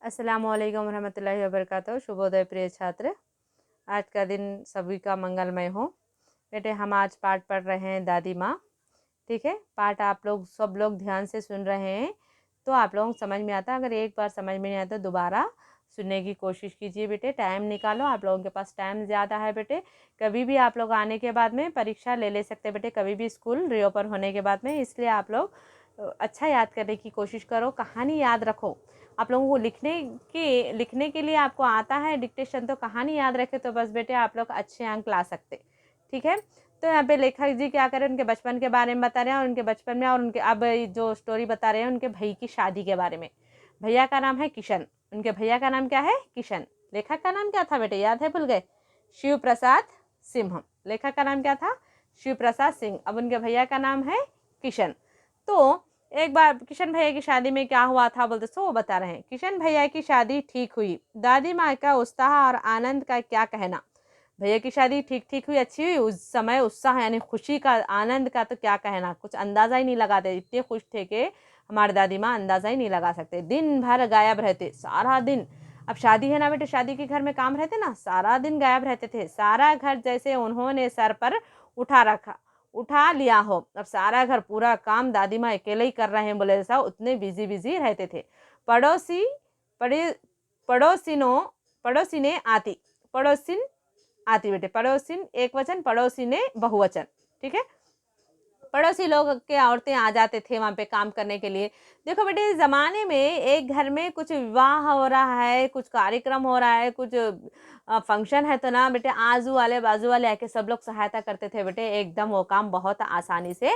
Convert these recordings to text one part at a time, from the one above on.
अस्सलामुअलैकुम वरहमतुल्लाहि वबरकातुहू। शुभोदय प्रिय छात्र। आज का दिन सभी का मंगलमय हो। बेटे हम आज पाठ पढ़ रहे हैं दादी माँ। ठीक है, पाठ आप लोग सब लोग ध्यान से सुन रहे हैं तो आप लोगों को समझ में आता है। अगर एक बार समझ में नहीं आता तो दोबारा सुनने की कोशिश कीजिए। बेटे टाइम निकालो, आप लोगों के पास टाइम ज़्यादा है। बेटे कभी भी आप लोग आने के बाद में परीक्षा ले सकते हैं। बेटे कभी भी स्कूल रीओपन होने के बाद में, इसलिए आप लोग अच्छा याद करने की कोशिश करो, कहानी याद रखो। आप लोगों को लिखने के लिए आपको आता है डिक्टेशन, तो कहानी याद रखे तो बस बेटे आप लोग अच्छे अंक ला सकते। ठीक है, तो यहाँ पे लेखक जी क्या करें, उनके बचपन के बारे में बता रहे हैं और उनके बचपन में और उनके अब जो स्टोरी बता रहे हैं उनके भाई की शादी के बारे में। भैया का नाम है किशन। उनके भैया का नाम क्या है? किशन। लेखक का नाम क्या था बेटे, याद है? भूल गए? शिव प्रसाद सिंह। लेखक का नाम क्या था? शिव प्रसाद सिंह। अब उनके भैया का नाम है किशन। तो एक बार किशन भैया की शादी में क्या हुआ था बोलते, सो वो बता रहे हैं। किशन भैया की शादी ठीक हुई, दादी माँ का उत्साह और आनंद का क्या कहना। भैया की शादी ठीक हुई, अच्छी हुई। उस समय उत्साह यानी खुशी का, आनंद का तो क्या कहना, कुछ अंदाजा ही नहीं लगाते। इतने खुश थे कि हमारे दादी माँ अंदाजा ही नहीं लगा सकते। दिन भर गायब रहते, सारा दिन। अब शादी है ना बेटे, शादी के घर में काम रहते ना, सारा दिन गायब रहते थे। सारा घर जैसे उन्होंने सर पर उठा लिया हो। अब सारा घर पूरा काम दादी माँ अकेले ही कर रहे हैं बोले ऐसा, उतने बिजी रहते थे। पड़ोसी पड़े पड़ोसिने आती। पड़ोसिन आती बेटे, पड़ोसिन एक वचन, पड़ोसी ने बहुवचन। ठीक है, पड़ोसी लोग के औरतें आ जाते थे वहाँ पे काम करने के लिए। देखो बेटे, इस ज़माने में एक घर में कुछ विवाह हो रहा है, कुछ कार्यक्रम हो रहा है, कुछ फंक्शन है, तो ना बेटे आजू वाले बाजू वाले आके सब लोग सहायता करते थे बेटे। एकदम वो काम बहुत आसानी से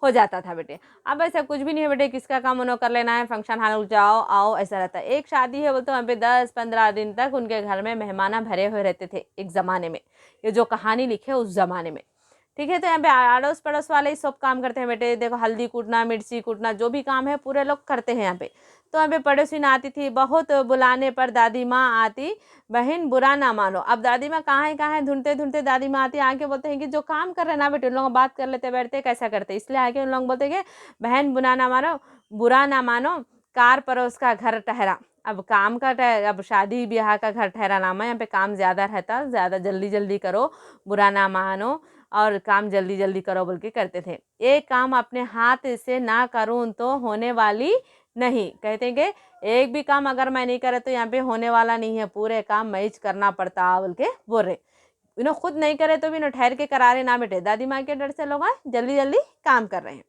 हो जाता था बेटे। अब ऐसा कुछ भी नहीं है बेटे, किसका काम उन्होंने कर लेना है, फंक्शन हाल जाओ आओ ऐसा रहता है। एक शादी है बोलते वहाँ पे 10-15 दिन तक उनके घर में मेहमान भरे हुए रहते थे एक ज़माने में। ये जो कहानी लिखे उस ज़माने में। ठीक है, तो यहाँ पे अड़ोस पड़ोस वाले ही सब काम करते हैं बेटे। देखो हल्दी कूटना, मिर्ची कूटना, जो भी काम है पूरे लोग करते हैं यहाँ पे। तो यहाँ पे पड़ोसिन आती थी, बहुत बुलाने पर दादी माँ आती, बहन बुरा ना मानो। अब दादी माँ कहाँ है ढूंढते ढूंढते दादी माँ आती, आके बोलते हैं कि जो काम कर रहे हैं ना बेटे, उन लोग बात कर लेते बैठते कैसा करते, इसलिए आके उन लोग बोलते हैं कि बहन बुरा ना मानो, कार पड़ोस का घर ठहरा। अब काम का अब शादी ब्याह का घर ठहरा नाम है, यहाँ पे काम ज़्यादा रहता, ज़्यादा जल्दी जल्दी करो, बुरा ना मानो और काम जल्दी जल्दी करो बोल के करते थे। एक काम अपने हाथ से ना करूँ तो होने वाली नहीं। कहते हैं कि एक भी काम अगर मैं नहीं करे तो यहाँ पे होने वाला नहीं है, पूरे काम मैं ही करना पड़ता बोल के बोल रहे। इन्हों खुद नहीं करे तो भी इन्हों ठहर के करा रहे ना बेटे, दादी माँ के डर से लोग जल्दी जल्दी काम कर रहे हैं।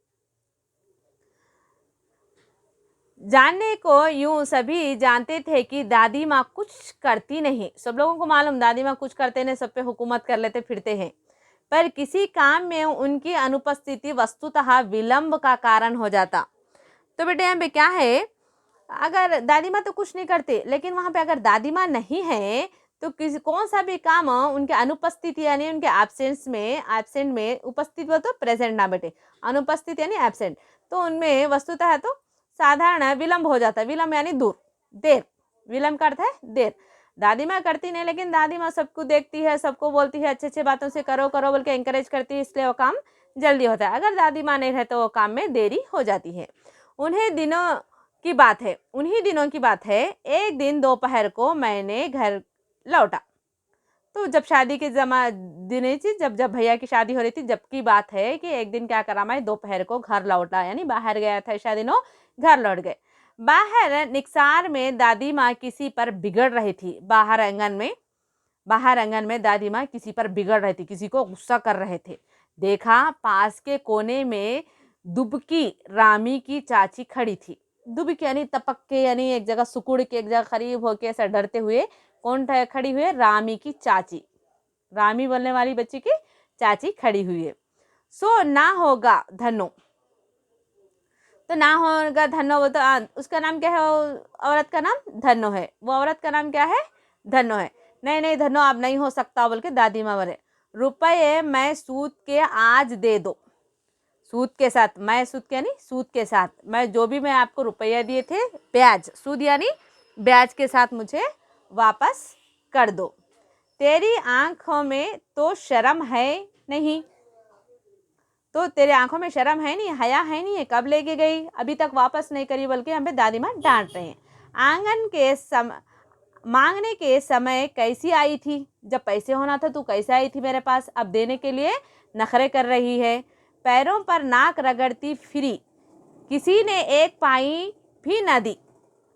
जानने को यूं सभी जानते थे कि दादी माँ कुछ करती नहीं। सब लोगों को मालूम दादी माँ कुछ करते नहीं, सब पे हुकूमत कर लेते फिरते हैं। पर किसी काम में उनकी अनुपस्थिति वस्तुतः विलंब का कारण हो जाता। तो बेटे यहाँ पे क्या है, अगर दादी माँ तो कुछ नहीं करते, लेकिन वहाँ पे अगर दादी माँ नहीं है तो किसी कौन सा भी काम उनके अनुपस्थिति यानी उनके एब्सेंट में, उपस्थित हो तो प्रेजेंट ना बेटे, अनुपस्थित यानी एब्सेंट, तो उनमें वस्तुतः है तो साधारण विलंब हो जाता है। विलंब यानी दूर, देर। विलंब का अर्थ है देर। दादी माँ करती नहीं, लेकिन दादी माँ सबको देखती है, सबको बोलती है, अच्छे अच्छे बातों से करो करो बोल के एंकरेज करती है, इसलिए वो काम जल्दी होता है। अगर दादी माँ नहीं रहे तो वो काम में देरी हो जाती है। उन्हीं दिनों की बात है, एक दिन दोपहर को मैंने घर लौटा। तो जब शादी के दिन थी, जब भैया की शादी हो रही थी, जब की बात है कि एक दिन क्या करा, मैं दोपहर को घर लौटा, यानी बाहर गया था शादी नो, घर लौट गए। बाहर निकसार में दादी माँ किसी पर बिगड़ रही थी। बाहर आंगन में दादी माँ किसी पर बिगड़ रही थी, किसी को गुस्सा कर रहे थे। देखा पास के कोने में दुबकी रामी की चाची खड़ी थी। दुबकी यानी तपक के, यानी एक जगह सुकुड़ के, एक जगह करीब होके ऐसा डरते हुए कौन खड़ी हुई है? रामी की चाची, रामी बोलने वाली बच्ची की चाची खड़ी हुई है। सो ना होगा धनो, तो ना होगा धनो, वो तो उसका नाम क्या है? औरत का नाम धनो है। वो औरत का नाम क्या है? धनो है। नहीं धनो अब नहीं हो सकता बोल के दादी माँ बोले, रुपये मैं सूद के आज दे दो। सूद के साथ, मैं सूद के यानी सूद के साथ, मैं जो भी मैं आपको रुपया दिए थे, ब्याज, सूद यानी ब्याज के साथ मुझे वापस कर दो। तेरी आंखों में तो शर्म है नहीं, तो तेरे आंखों में शर्म है नहीं, हया है नहीं, कब लेके गई, अभी तक वापस नहीं करी, बल्कि हम पे दादी माँ डांट रहे हैं। आंगन के मांगने के समय कैसी आई थी? जब पैसे होना था तू कैसे आई थी मेरे पास? अब देने के लिए नखरे कर रही है। पैरों पर नाक रगड़ती फिरी, किसी ने एक पाई भी न दी।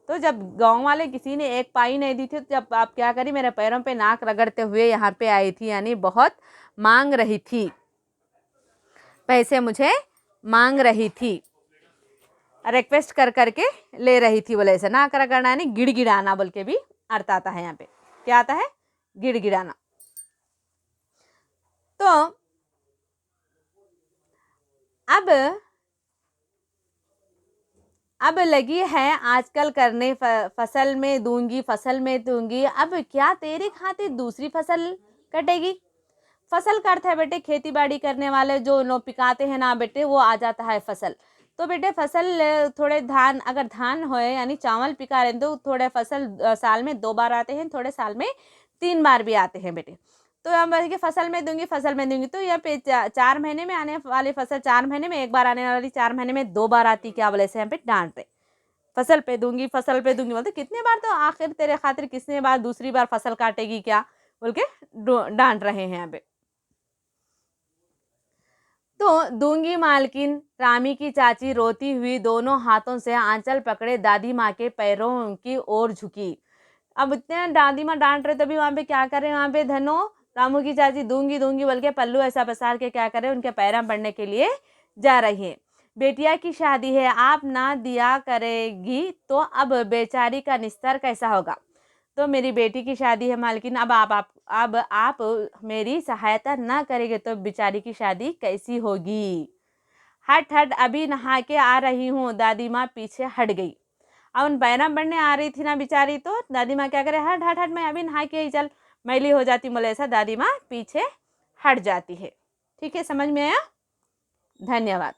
तो जब गांव वाले किसी ने एक पाई नहीं दी थी, तो जब आप क्या करी, मेरे पैरों पे नाक रगड़ते हुए यहाँ पे आई थी, यानी बहुत मांग रही थी, पैसे मुझे मांग रही थी, रिक्वेस्ट कर करके ले रही थी। बोले ऐसा नाक रगड़ना यानी गिड़गिड़ाना बोल के भी अर्थ आता है। यहाँ पे क्या आता है? गिड़गिड़ाना। तो अब लगी है आजकल करने, फसल में दूंगी, फसल में दूंगी। अब क्या तेरे खातिर दूसरी फसल कटेगी? फसल का अर्थ है बेटे खेती बाड़ी करने वाले जो लोग पिकाते हैं ना बेटे, वो आ जाता है फसल। तो बेटे फसल थोड़े धान, अगर धान होए यानी चावल पिका रहे तो थोड़े फसल साल में 2 बार आते हैं, थोड़े साल में 3 बार भी आते हैं बेटे। तो यहाँ पर फसल में दूंगी, फसल में दूंगी, तो यहाँ पे 4 महीने में आने वाली फसल 4 महीने में 1 बार आने वाली 4 महीने में 2 बार आती। क्या बोले से यहाँ पे डांट रहे, फसल पे दूंगी, फसल पे दूंगी बोलते कितने बार, तो आखिर तेरे खातिर कितने बार दूसरी बार फसल काटेगी क्या बोल के डांट रहे हैं यहाँ पे। तो दूंगी मालकिन, रामी की चाची रोती हुई दोनों हाथों से आंचल पकड़े दादी माँ के पैरों की ओर झुकी। अब इतने दादी माँ डांट रहे, तभी वहाँ पे क्या कर रहे हैं, वहाँ पे धनो रामू की चाची दूंगी दूंगी बोल के पल्लू ऐसा पसार के क्या कर रहे हैं, उनके पैरों पड़ने के लिए जा रही है। बेटिया की शादी है, आप ना दिया करेगी तो अब बेचारी का निस्तर कैसा होगा? तो मेरी बेटी की शादी है मालकिन, अब आप मेरी सहायता ना करेंगे तो बेचारी की शादी कैसी होगी? हट हट, अभी नहा के आ रही हूँ। दादी माँ पीछे हट गई। अब उन पैरा बढ़ने आ रही थी ना बेचारी, तो दादी माँ क्या करे, हट हट हट, मैं अभी नहा के ही चल, मैली हो जाती बोले ऐसा दादी माँ पीछे हट जाती है। ठीक है, समझ में आया? धन्यवाद।